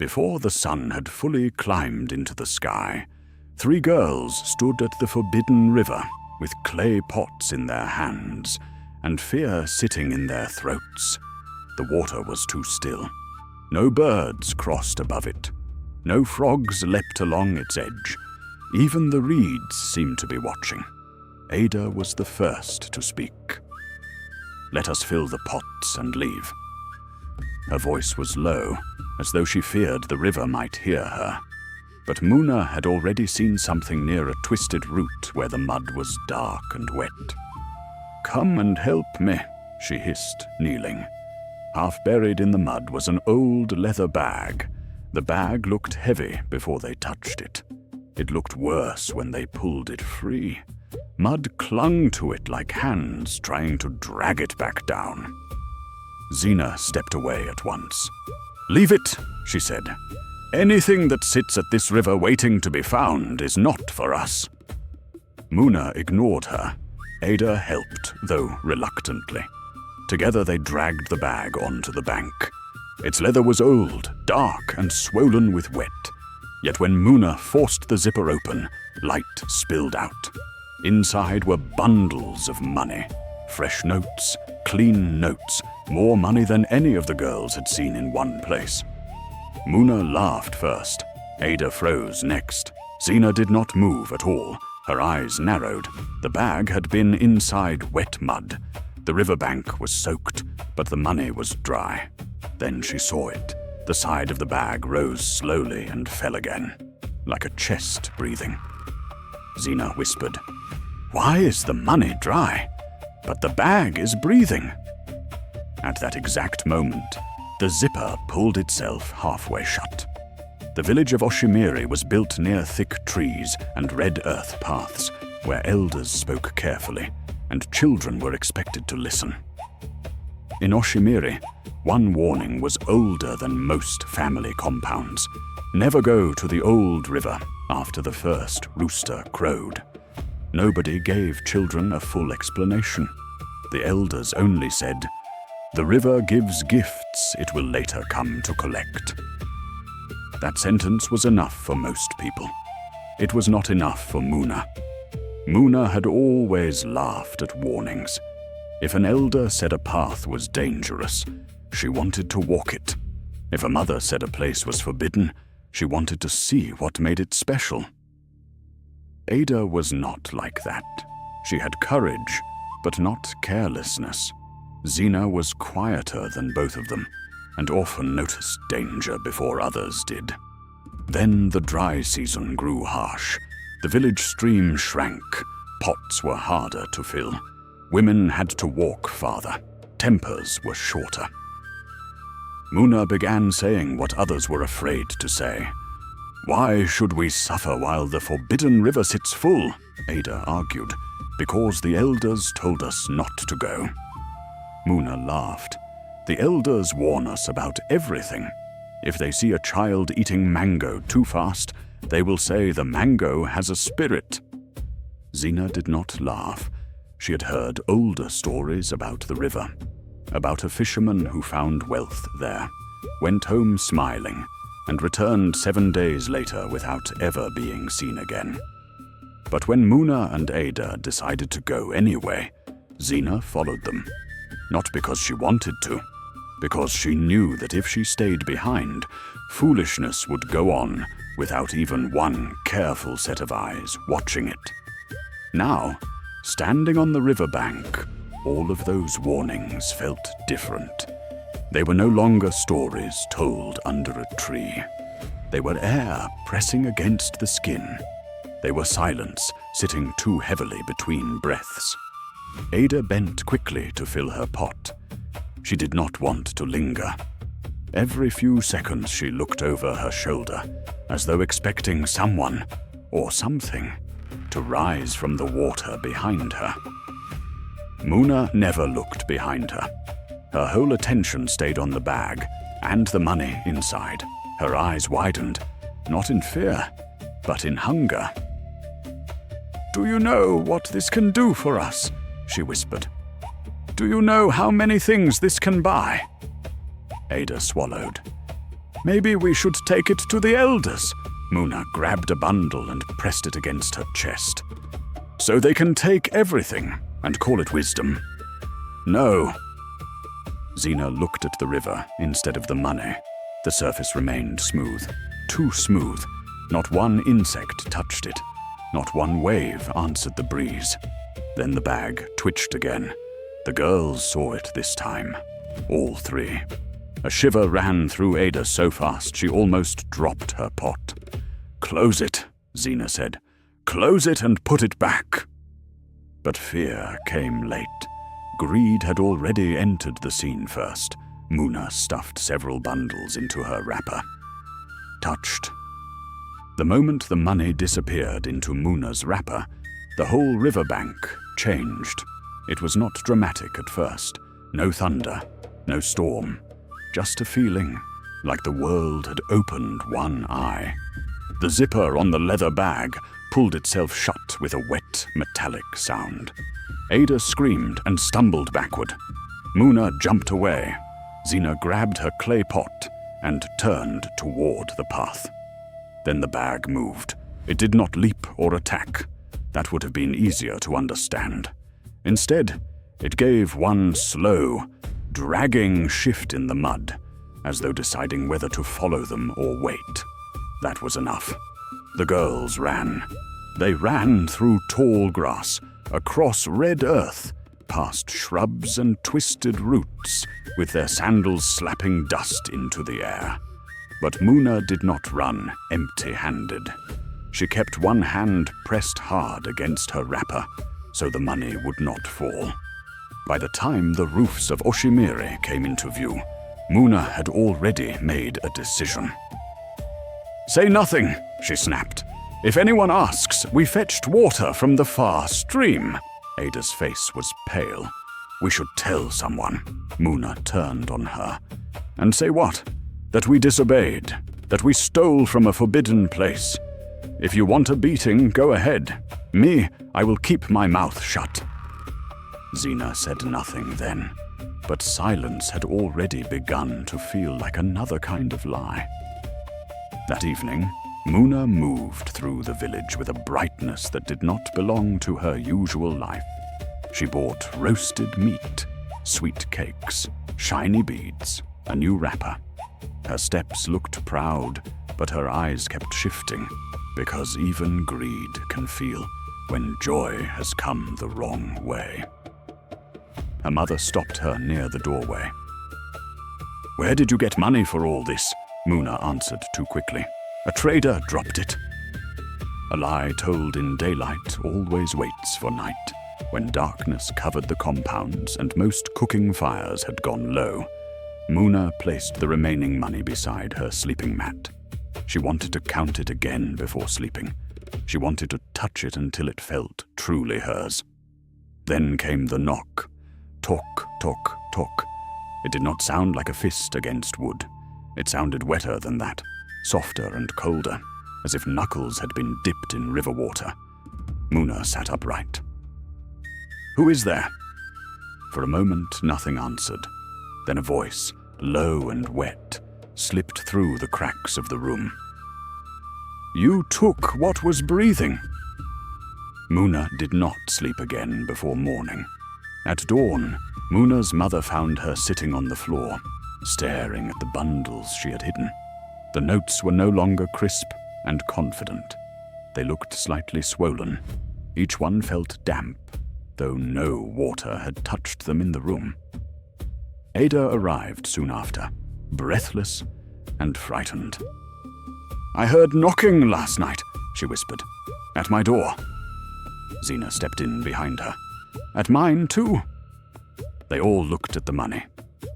Before the sun had fully climbed into the sky, 3 girls stood at the forbidden river with clay pots in their hands and fear sitting in their throats. The water was too still. No birds crossed above it. No frogs leapt along its edge. Even the reeds seemed to be watching. Ada was the first to speak. "Let us fill the pots and leave." Her voice was low, as though she feared the river might hear her. But Muna had already seen something near a twisted root where the mud was dark and wet. "Come and help me," she hissed, kneeling. Half buried in the mud was an old leather bag. The bag looked heavy before they touched it. It looked worse when they pulled it free. Mud clung to it like hands trying to drag it back down. Xena stepped away at once. "Leave it," she said. "Anything that sits at this river waiting to be found is not for us." Muna ignored her. Ada helped, though reluctantly. Together they dragged the bag onto the bank. Its leather was old, dark, and swollen with wet. Yet when Muna forced the zipper open, light spilled out. Inside were bundles of money. Fresh notes, clean notes, more money than any of the girls had seen in one place. Muna laughed first. Ada froze next. Xena did not move at all. Her eyes narrowed. The bag had been inside wet mud. The riverbank was soaked, but the money was dry. Then she saw it. The side of the bag rose slowly and fell again, like a chest breathing. Xena whispered, "Why is the money dry? But the bag is breathing." At that exact moment, the zipper pulled itself halfway shut. The village of Oshimiri was built near thick trees and red earth paths, where elders spoke carefully, and children were expected to listen. In Oshimiri, one warning was older than most family compounds. Never go to the old river after the first rooster crowed. Nobody gave children a full explanation. The elders only said, "The river gives gifts it will later come to collect." That sentence was enough for most people. It was not enough for Muna. Muna had always laughed at warnings. If an elder said a path was dangerous, she wanted to walk it. If a mother said a place was forbidden, she wanted to see what made it special. Ada was not like that. She had courage, but not carelessness. Xena was quieter than both of them, and often noticed danger before others did. Then the dry season grew harsh. The village stream shrank. Pots were harder to fill. Women had to walk farther. Tempers were shorter. Muna began saying what others were afraid to say. "Why should we suffer while the forbidden river sits full?" Ada argued. "Because the elders told us not to go." Muna laughed. "The elders warn us about everything. If they see a child eating mango too fast, they will say the mango has a spirit." Xena did not laugh. She had heard older stories about the river, about a fisherman who found wealth there, went home smiling, and returned 7 days later without ever being seen again. But when Muna and Ada decided to go anyway, Xena followed them. Not because she wanted to, because she knew that if she stayed behind, foolishness would go on without even one careful set of eyes watching it. Now, standing on the riverbank, all of those warnings felt different. They were no longer stories told under a tree. They were air pressing against the skin. They were silence sitting too heavily between breaths. Ada bent quickly to fill her pot. She did not want to linger. Every few seconds she looked over her shoulder, as though expecting someone, or something, to rise from the water behind her. Muna never looked behind her. Her whole attention stayed on the bag and the money inside. Her eyes widened, not in fear, but in hunger. "Do you know what this can do for us?" she whispered. "Do you know how many things this can buy?" Ada swallowed. Maybe we should take it to the elders. Muna grabbed a bundle and pressed it against her chest. So they can take everything and call it wisdom. No. Zena looked at the river instead of the money. The surface remained smooth. Too smooth. Not one insect touched it. Not one wave answered the breeze. Then the bag twitched again. The girls saw it this time. All three. A shiver ran through Ada so fast she almost dropped her pot. "Close it," Zena said. "Close it and put it back." But fear came late. Greed had already entered the scene first. Muna stuffed several bundles into her wrapper. Touched. The moment the money disappeared into Muna's wrapper, the whole riverbank changed. It was not dramatic at first. No thunder, no storm. Just a feeling, like the world had opened one eye. The zipper on the leather bag pulled itself shut with a wet, metallic sound. Ada screamed and stumbled backward. Muna jumped away. Zena grabbed her clay pot and turned toward the path. Then the bag moved. It did not leap or attack. That would have been easier to understand. Instead, it gave one slow, dragging shift in the mud, as though deciding whether to follow them or wait. That was enough. The girls ran. They ran through tall grass, across red earth, past shrubs and twisted roots, with their sandals slapping dust into the air. But Muna did not run empty-handed. She kept one hand pressed hard against her wrapper, so the money would not fall. By the time the roofs of Oshimiri came into view, Muna had already made a decision. "Say nothing," she snapped. "If anyone asks, we fetched water from the far stream." Ada's face was pale. "We should tell someone." Muna turned on her. "And say what? That we disobeyed, that we stole from a forbidden place. If you want a beating, go ahead. Me, I will keep my mouth shut." Zena said nothing then, but silence had already begun to feel like another kind of lie. That evening, Muna moved through the village with a brightness that did not belong to her usual life. She bought roasted meat, sweet cakes, shiny beads, a new wrapper. Her steps looked proud, but her eyes kept shifting, because even greed can feel when joy has come the wrong way. Her mother stopped her near the doorway. "Where did you get money for all this?" Muna answered too quickly. "A trader dropped it." A lie told in daylight always waits for night. When darkness covered the compounds and most cooking fires had gone low, Muna placed the remaining money beside her sleeping mat. She wanted to count it again before sleeping. She wanted to touch it until it felt truly hers. Then came the knock. Tock, tock, tock. It did not sound like a fist against wood. It sounded wetter than that, softer and colder, as if knuckles had been dipped in river water. Muna sat upright. "Who is there?" For a moment, nothing answered. Then a voice, low and wet, slipped through the cracks of the room. "You took what was breathing." Muna did not sleep again before morning. At dawn, Muna's mother found her sitting on the floor, staring at the bundles she had hidden. The notes were no longer crisp and confident. They looked slightly swollen. Each one felt damp, though no water had touched them in the room. Ada arrived soon after, breathless and frightened. "I heard knocking last night," she whispered. "At my door." Zena stepped in behind her. "At mine, too." They all looked at the money.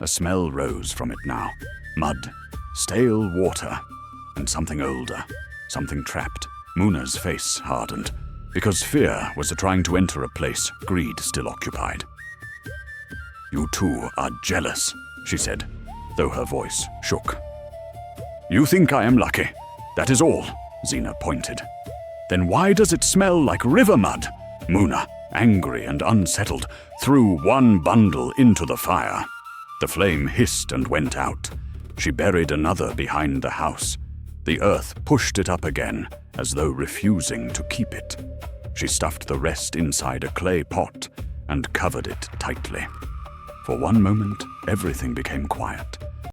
A smell rose from it now. Mud, stale water, and something older, something trapped. Muna's face hardened, because fear was trying to enter a place greed still occupied. "You two are jealous," she said, though her voice shook. "You think I am lucky. That is all," Zena pointed. "Then why does it smell like river mud?" Muna, angry and unsettled, threw one bundle into the fire. The flame hissed and went out. She buried another behind the house. The earth pushed it up again, as though refusing to keep it. She stuffed the rest inside a clay pot and covered it tightly. For one moment, everything became quiet.